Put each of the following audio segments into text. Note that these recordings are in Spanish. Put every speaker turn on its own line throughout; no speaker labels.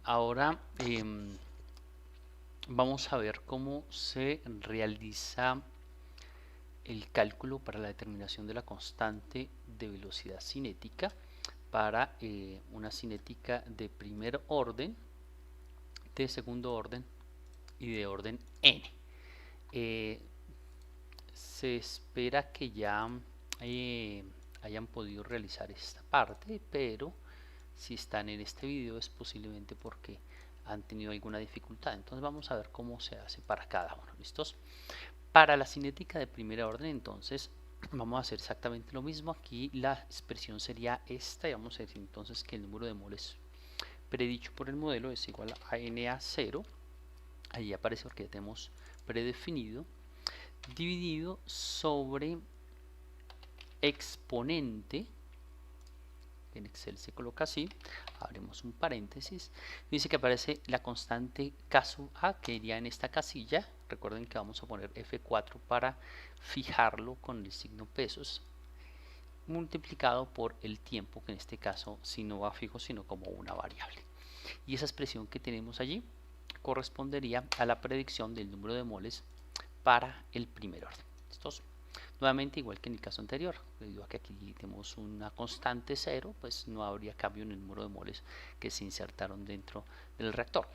Ahora vamos a ver cómo se realiza el cálculo para la determinación de la constante de velocidad cinética para una cinética de primer orden, de segundo orden y de orden n. Se espera que ya hayan podido realizar esta parte, pero si están en este video es posiblemente porque han tenido alguna dificultad. Entonces vamos a ver cómo se hace para cada uno. ¿Listos? Para la cinética de primera orden, entonces vamos a hacer exactamente lo mismo. Aquí la expresión sería esta y vamos a decir entonces que el número de moles predicho por el modelo es igual a Na0. Allí aparece porque ya tenemos predefinido, dividido sobre exponente. En Excel se coloca así, abrimos un paréntesis, dice que aparece la constante caso A, que iría en esta casilla. Recuerden que vamos a poner F4 para fijarlo con el signo pesos, multiplicado por el tiempo, que en este caso si no va fijo sino como una variable. Y esa expresión que tenemos allí correspondería a la predicción del número de moles para el primer orden. ¿Listos? Nuevamente, igual que en el caso anterior, debido a que aquí tenemos una constante 0, pues no habría cambio en el número de moles que se insertaron dentro del reactor.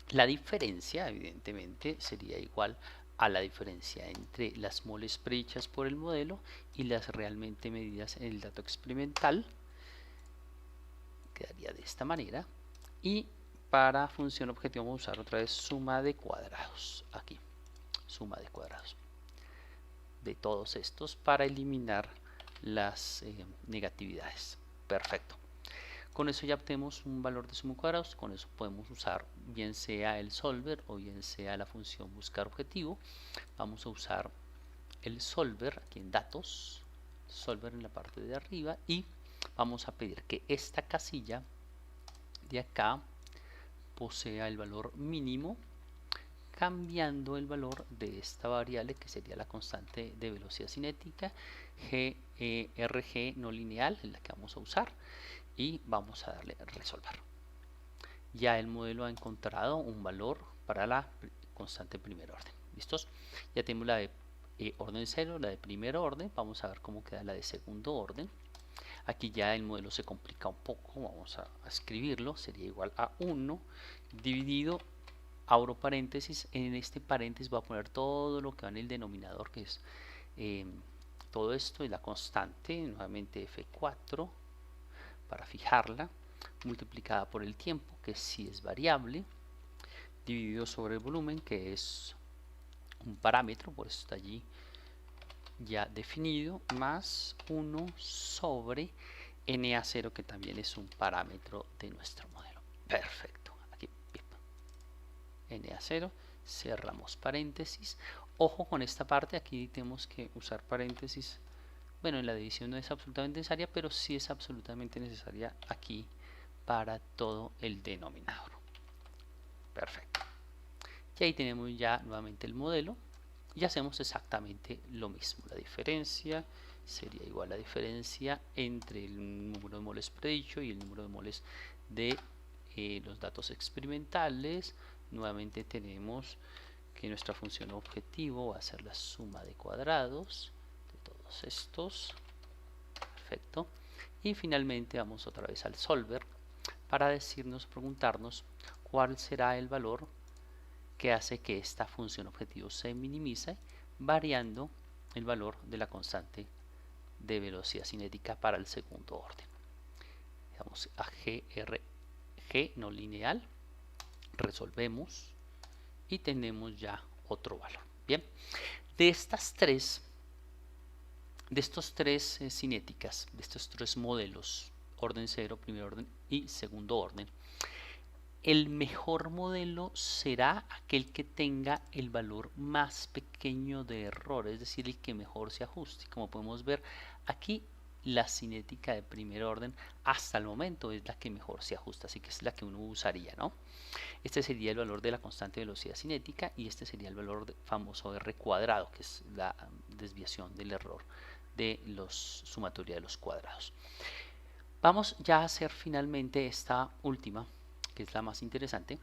La diferencia, evidentemente, sería igual a la diferencia entre las moles predichas por el modelo y las realmente medidas en el dato experimental. Quedaría de esta manera. Y para función objetivo vamos a usar otra vez suma de cuadrados. Aquí, suma de cuadrados de todos estos para eliminar las negatividades. Perfecto. Con eso ya obtenemos un valor de suma de cuadrados. Con eso podemos usar bien sea el solver o bien sea la función buscar objetivo. Vamos a usar el solver aquí en datos, solver en la parte de arriba, y vamos a pedir que esta casilla de acá posea el valor mínimo, cambiando el valor de esta variable que sería la constante de velocidad cinética RG no lineal, en la que vamos a usar, y vamos a darle resolver. Ya el modelo ha encontrado un valor para la constante de primer orden. ¿Listos? Ya tenemos la de orden 0, la de primer orden. Vamos a ver cómo queda la de segundo orden. Aquí ya el modelo se complica un poco. Vamos a escribirlo. Sería igual a 1 dividido, abro paréntesis, en este paréntesis voy a poner todo lo que va en el denominador, que es todo esto, y la constante, nuevamente F4 para fijarla, multiplicada por el tiempo, que sí es variable, dividido sobre el volumen, que es un parámetro, por eso está allí ya definido, más 1 sobre Na0, que también es un parámetro de nuestro modelo. Perfecto. Aquí Na0, cerramos paréntesis. Ojo con esta parte, aquí tenemos que usar paréntesis. Bueno, en la división no es absolutamente necesaria, pero sí es absolutamente necesaria aquí para todo el denominador. Perfecto. Y ahí tenemos ya nuevamente el modelo y hacemos exactamente lo mismo. La diferencia sería igual a la diferencia entre el número de moles predicho y el número de moles de los datos experimentales. Nuevamente tenemos que nuestra función objetivo va a ser la suma de cuadrados de todos estos. Perfecto. Y finalmente vamos otra vez al solver para decirnos, preguntarnos cuál será el valor que hace que esta función objetivo se minimice, variando el valor de la constante de velocidad cinética para el segundo orden. Vamos a G no lineal, resolvemos y tenemos ya otro valor. Bien, de estas tres, de estos tres cinéticas, de estos tres modelos, orden 0, primer orden y segundo orden, el mejor modelo será aquel que tenga el valor más pequeño de error, es decir, el que mejor se ajuste. Como podemos ver aquí, la cinética de primer orden hasta el momento es la que mejor se ajusta, así que es la que uno usaría, ¿no? Este sería el valor de la constante de velocidad cinética y este sería el valor famoso R cuadrado, que es la desviación del error de los sumatoria de los cuadrados. Vamos ya a hacer finalmente esta última, que es la más interesante,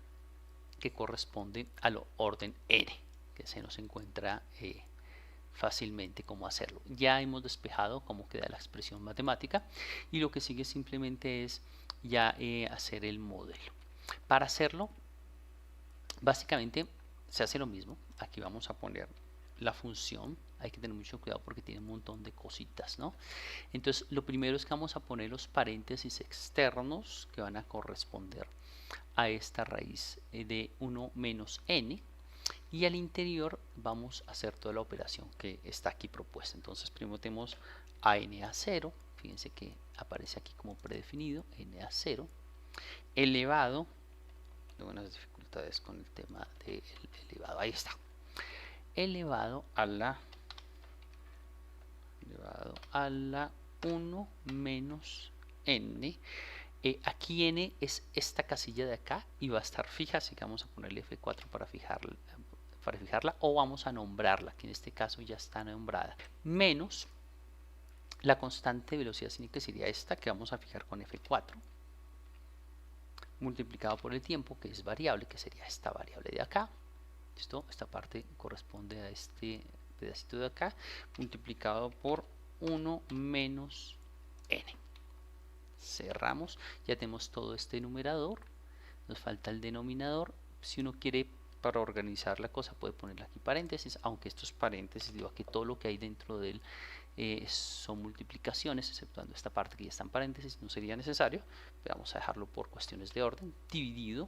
que corresponde al orden n, que se nos encuentra fácilmente cómo hacerlo. Ya hemos despejado cómo queda la expresión matemática y lo que sigue simplemente es ya hacer el modelo. Para hacerlo, básicamente se hace lo mismo. Aquí vamos a poner la función. Hay que tener mucho cuidado porque tiene un montón de cositas, ¿no? Entonces, lo primero es que vamos a poner los paréntesis externos que van a corresponder a esta raíz de 1 menos n, y al interior vamos a hacer toda la operación que está aquí propuesta. Entonces, primero tenemos a n a 0, fíjense que aparece aquí como predefinido, n a 0, elevado, tengo unas dificultades con el tema del elevado, ahí está, elevado a la 1 menos n. Aquí n es esta casilla de acá y va a estar fija, así que vamos a ponerle F4 para fijarla, o vamos a nombrarla, que en este caso ya está nombrada, menos la constante de velocidad cínica, que sería esta, que vamos a fijar con F4, multiplicado por el tiempo, que es variable, que sería esta variable de acá. Esta parte corresponde a este pedacito de acá, multiplicado por 1 menos n. Cerramos, ya tenemos todo este numerador, nos falta el denominador. Si uno quiere, para organizar la cosa, puede ponerle aquí paréntesis, aunque estos paréntesis, digo, aquí todo lo que hay dentro de él son multiplicaciones, exceptuando esta parte que ya está en paréntesis, no sería necesario, pero vamos a dejarlo por cuestiones de orden, dividido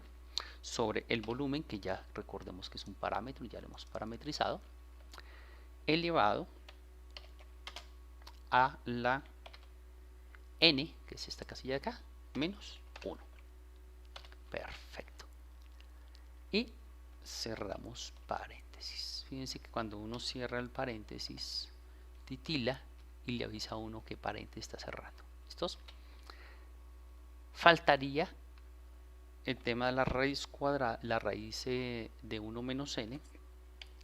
sobre el volumen, que ya recordemos que es un parámetro, ya lo hemos parametrizado, elevado a la n, que es esta casilla de acá, menos 1. Perfecto. Y cerramos paréntesis. Fíjense que cuando uno cierra el paréntesis, titila y le avisa a uno que paréntesis está cerrando. ¿Listos? Faltaría el tema de la raíz cuadrada, la raíz de 1 menos n,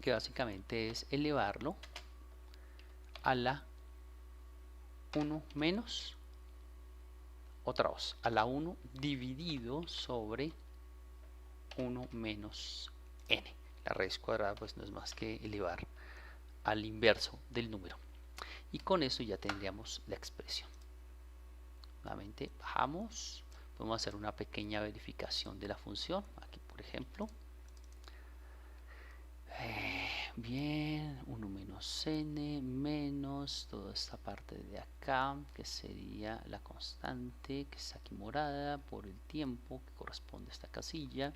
que básicamente es elevarlo a la 1 menos, otra vez, a la 1 dividido sobre 1 menos n. La raíz cuadrada pues no es más que elevar al inverso del número. Y con eso ya tendríamos la expresión. Nuevamente bajamos, podemos hacer una pequeña verificación de la función. Aquí por ejemplo, bien, 1 menos n menos toda esta parte de acá, que sería la constante que está aquí morada, por el tiempo que corresponde a esta casilla,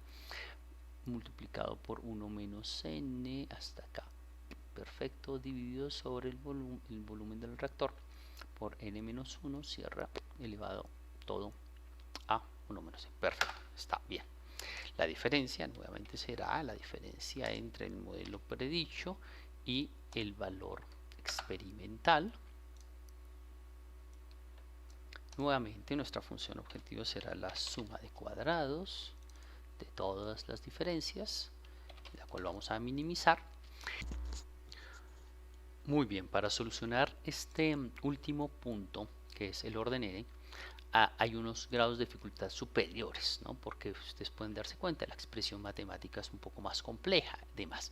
multiplicado por 1 menos n hasta acá. Perfecto, dividido sobre el volumen del reactor por n menos 1, cierra, elevado todo a 1 menos n. Perfecto, está bien. La diferencia nuevamente será la diferencia entre el modelo predicho y el valor experimental. Nuevamente nuestra función objetivo será la suma de cuadrados de todas las diferencias, la cual vamos a minimizar. Muy bien, para solucionar este último punto, que es el orden n, hay unos grados de dificultad superiores, ¿no? Porque ustedes pueden darse cuenta, la expresión matemática es un poco más compleja, además.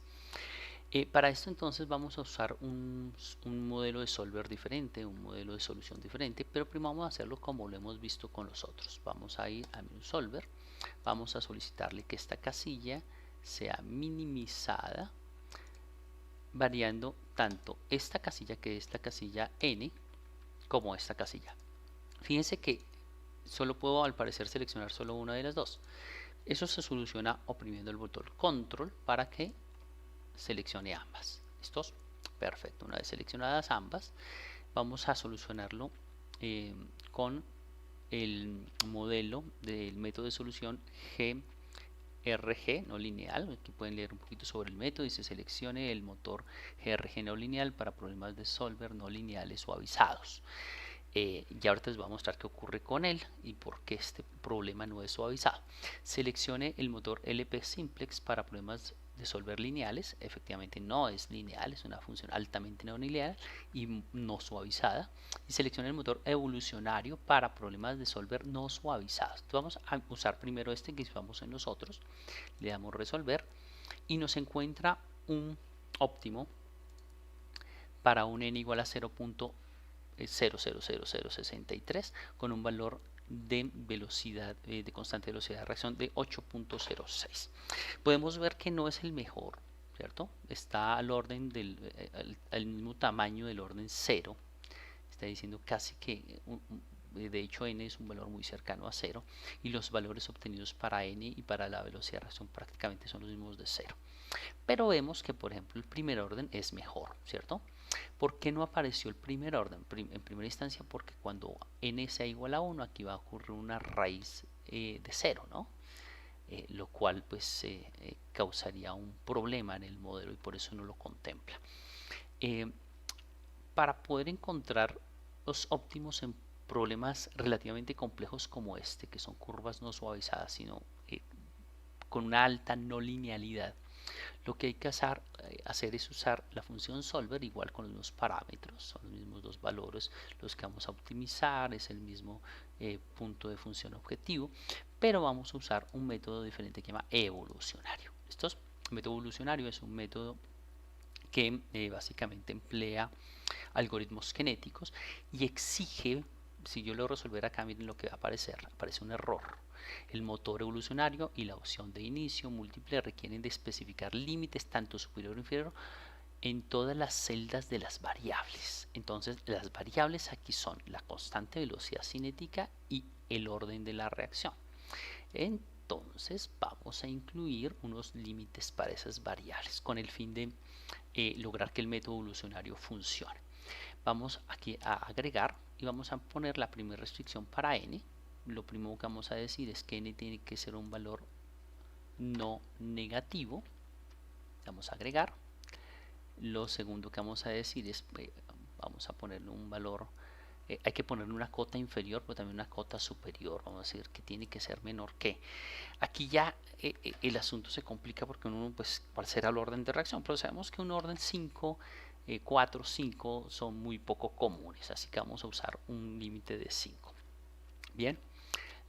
Para esto entonces vamos a usar un modelo de solver diferente, un modelo de solución diferente, pero primero vamos a hacerlo como lo hemos visto con los otros. Vamos a ir a Menu Solver, vamos a solicitarle que esta casilla sea minimizada, variando tanto esta casilla, que es la casilla n, como esta casilla. Fíjense que solo puedo al parecer seleccionar solo una de las dos. Eso se soluciona oprimiendo el botón control para que seleccione ambas. ¿Listos? Perfecto. Una vez seleccionadas ambas, vamos a solucionarlo con el modelo del método de solución GRG no lineal. Aquí pueden leer un poquito sobre el método y se seleccione el motor GRG no lineal para problemas de solver no lineales suavizados. y ahorita les voy a mostrar qué ocurre con él y por qué este problema no es suavizado. Seleccione el motor LP Simplex para problemas de solver lineales. Efectivamente no es lineal, es una función altamente no lineal y no suavizada. Y seleccione el motor evolucionario para problemas de solver no suavizados. Entonces vamos a usar primero este que vamos en los otros. Le damos resolver y nos encuentra un óptimo para un n igual a 0.000063 con un valor de velocidad de constante velocidad de reacción de 8.06. Podemos ver que no es el mejor, ¿cierto? Está al orden del al mismo tamaño del orden 0. Está diciendo casi que de hecho n es un valor muy cercano a 0 y los valores obtenidos para n y para la velocidad de reacción prácticamente son los mismos de 0. Pero vemos que por ejemplo el primer orden es mejor, ¿cierto? ¿Por qué no apareció el primer orden? En primera instancia porque cuando n sea igual a 1 aquí va a ocurrir una raíz de 0, ¿no? Lo cual pues causaría un problema en el modelo y por eso no lo contempla. Para poder encontrar los óptimos en problemas relativamente complejos como este, que son curvas no suavizadas, sino con una alta no linealidad, lo que hay que hacer es usar la función solver igual con los mismos parámetros, son los mismos dos valores los que vamos a optimizar, es el mismo punto de función objetivo, pero vamos a usar un método diferente que se llama evolucionario. El método evolucionario es un método que básicamente emplea algoritmos genéticos y exige, si yo lo resolver acá, miren lo que va a aparecer, aparece un error. El motor evolucionario y la opción de inicio múltiple requieren de especificar límites tanto superior o inferior en todas las celdas de las variables. Entonces las variables aquí son la constante velocidad cinética y el orden de la reacción. Entonces vamos a incluir unos límites para esas variables con el fin de lograr que el método evolucionario funcione. Vamos aquí a agregar y vamos a poner la primera restricción para n. Lo primero que vamos a decir es que n tiene que ser un valor no negativo. Vamos a agregar. Lo segundo que vamos a decir es vamos a ponerle un valor, hay que ponerle una cota inferior pero también una cota superior. Vamos a decir que tiene que ser menor que. Aquí ya el asunto se complica porque uno pues cuál será el orden de reacción, pero sabemos que un orden 5 4, 5 son muy poco comunes, así que vamos a usar un límite de 5. Bien,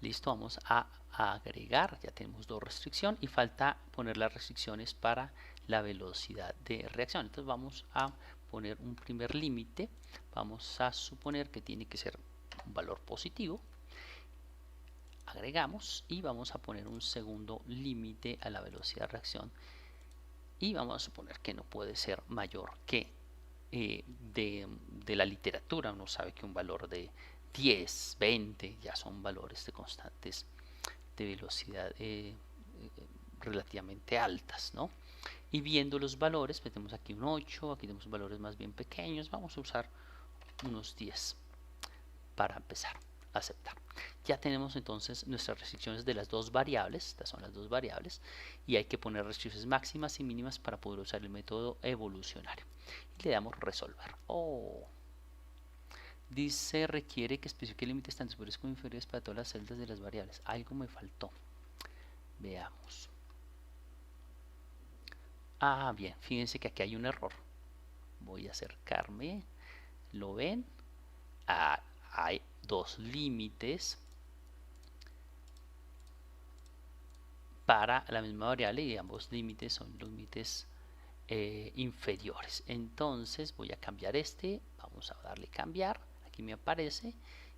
listo, vamos a agregar, ya tenemos dos restricciones y falta poner las restricciones para la velocidad de reacción. Entonces vamos a poner un primer límite, vamos a suponer que tiene que ser un valor positivo. Agregamos y vamos a poner un segundo límite a la velocidad de reacción y vamos a suponer que no puede ser mayor que de la literatura. Uno sabe que un valor de 10, 20 ya son valores de constantes de velocidad relativamente altas, ¿no? Y viendo los valores, pues tenemos aquí un 8, aquí tenemos valores más bien pequeños, vamos a usar unos 10 para empezar a aceptar. Ya tenemos entonces nuestras restricciones de las dos variables, estas son las dos variables, y hay que poner restricciones máximas y mínimas para poder usar el método evolucionario. Y le damos resolver. Dice requiere que especifique límites tanto superiores como inferiores para todas las celdas de las variables. Algo me faltó. Veamos. Bien, fíjense que aquí hay un error. Voy a acercarme. ¿Lo ven? Hay dos límites para la misma variable y ambos límites son los límites inferiores. Entonces voy a cambiar vamos a darle cambiar, aquí me aparece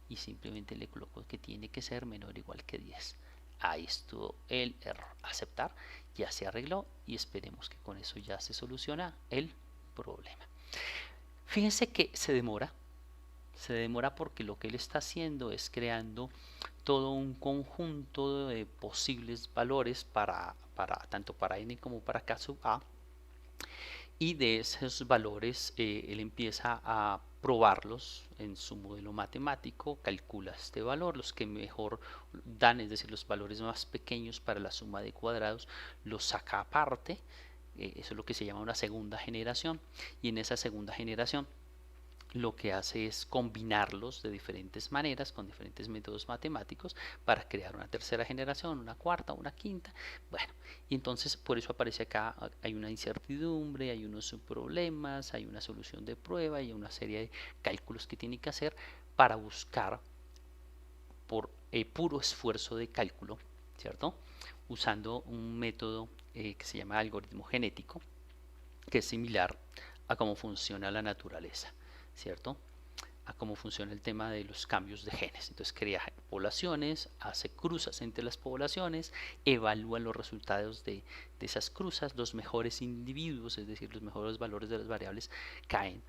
y simplemente le coloco que tiene que ser menor o igual que 10. Ahí estuvo el error. Aceptar, ya se arregló y esperemos que con eso ya se soluciona el problema. Fíjense que se demora porque lo que él está haciendo es creando todo un conjunto de posibles valores tanto para n como para k sub a, y de esos valores él empieza a probarlos en su modelo matemático, calcula este valor, los que mejor dan, es decir, los valores más pequeños para la suma de cuadrados, los saca aparte. Eso es lo que se llama una segunda generación, y en esa segunda generación lo que hace es combinarlos de diferentes maneras, con diferentes métodos matemáticos, para crear una tercera generación, una cuarta, una quinta. Bueno, y entonces por eso aparece acá, hay una incertidumbre, hay unos problemas, hay una solución de prueba, hay una serie de cálculos que tiene que hacer para buscar por puro esfuerzo de cálculo, ¿cierto? Usando un método que se llama algoritmo genético, que es similar a cómo funciona la naturaleza, ¿cierto? A cómo funciona el tema de los cambios de genes. Entonces crea poblaciones, hace cruzas entre las poblaciones, evalúa los resultados de esas cruzas, los mejores individuos, es decir, los mejores valores de las variables caen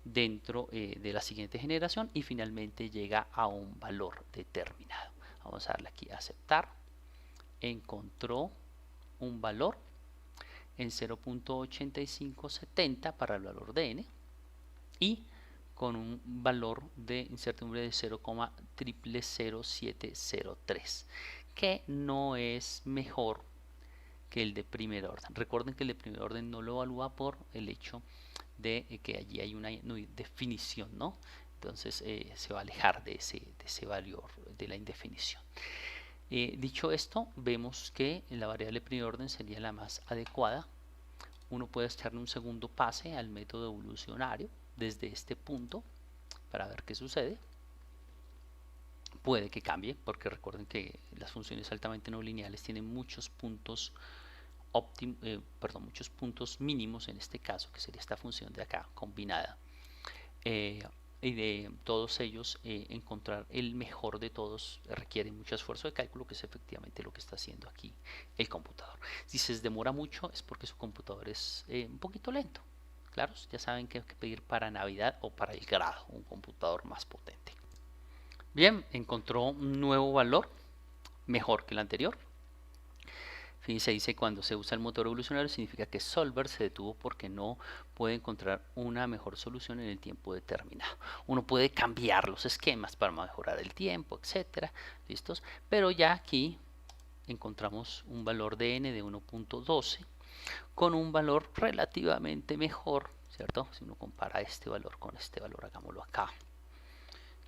dentro de la siguiente generación y finalmente llega a un valor determinado. Vamos a darle aquí a aceptar. Encontró un valor en 0.8570 para el valor de n y con un valor de incertidumbre de 0,000703, que no es mejor que el de primer orden. Recuerden que el de primer orden no lo evalúa por el hecho de que allí hay una indefinición, ¿no? Entonces se va a alejar de ese valor de la indefinición. Dicho esto, vemos que la variable de primer orden sería la más adecuada. Uno puede echarle un segundo pase al método evolucionario desde este punto para ver qué sucede. Puede que cambie, porque recuerden que las funciones altamente no lineales tienen muchos puntos muchos puntos mínimos en este caso, que sería esta función de acá combinada. Y de todos ellos encontrar el mejor de todos requiere mucho esfuerzo de cálculo, que es efectivamente lo que está haciendo aquí el computador. Si se demora mucho es porque su computador es un poquito lento. Claro, ya saben que hay que pedir para Navidad o para el grado un computador más potente. Bien, encontró un nuevo valor mejor que el anterior. Fíjense, dice cuando se usa el motor evolucionario significa que Solver se detuvo porque no puede encontrar una mejor solución en el tiempo determinado. Uno puede cambiar los esquemas para mejorar el tiempo, etcétera, ¿listos? Pero ya aquí encontramos un valor de n de 1.12 con un valor relativamente mejor, ¿cierto? Si uno compara este valor con este valor, hagámoslo acá.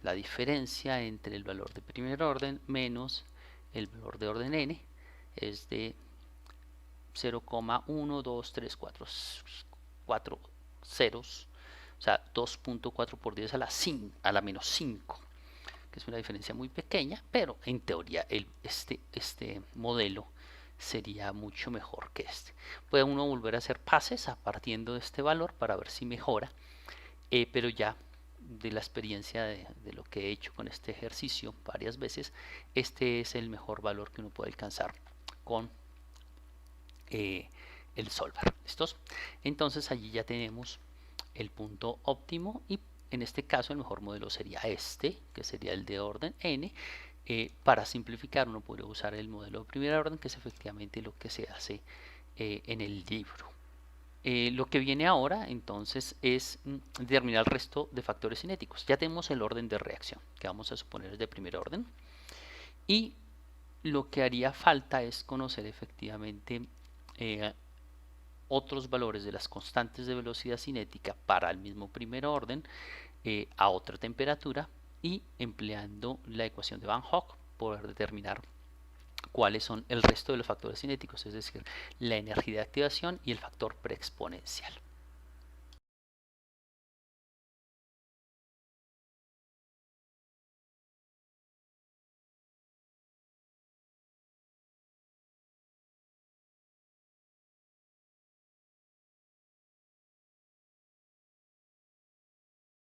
La diferencia entre el valor de primer orden menos el valor de orden n es de 0,12344 ceros, o sea, 2.4 por 10 a la menos 5, que es una diferencia muy pequeña, pero en teoría este modelo sería mucho mejor que este. Puede uno volver a hacer pases a partiendo de este valor para ver si mejora, pero ya de la experiencia de lo que he hecho con este ejercicio varias veces, este es el mejor valor que uno puede alcanzar con el solver. ¿Listos? Entonces allí ya tenemos el punto óptimo y en este caso el mejor modelo sería este, que sería el de orden n. Para simplificar uno podría usar el modelo de primera orden, que es efectivamente lo que se hace en el libro. Lo que viene ahora entonces es determinar el resto de factores cinéticos. Ya tenemos el orden de reacción, que vamos a suponer es de primer orden, y lo que haría falta es conocer efectivamente otros valores de las constantes de velocidad cinética para el mismo primer orden a otra temperatura, y empleando la ecuación de Van Hoek poder determinar cuáles son el resto de los factores cinéticos, es decir, la energía de activación y el factor preexponencial.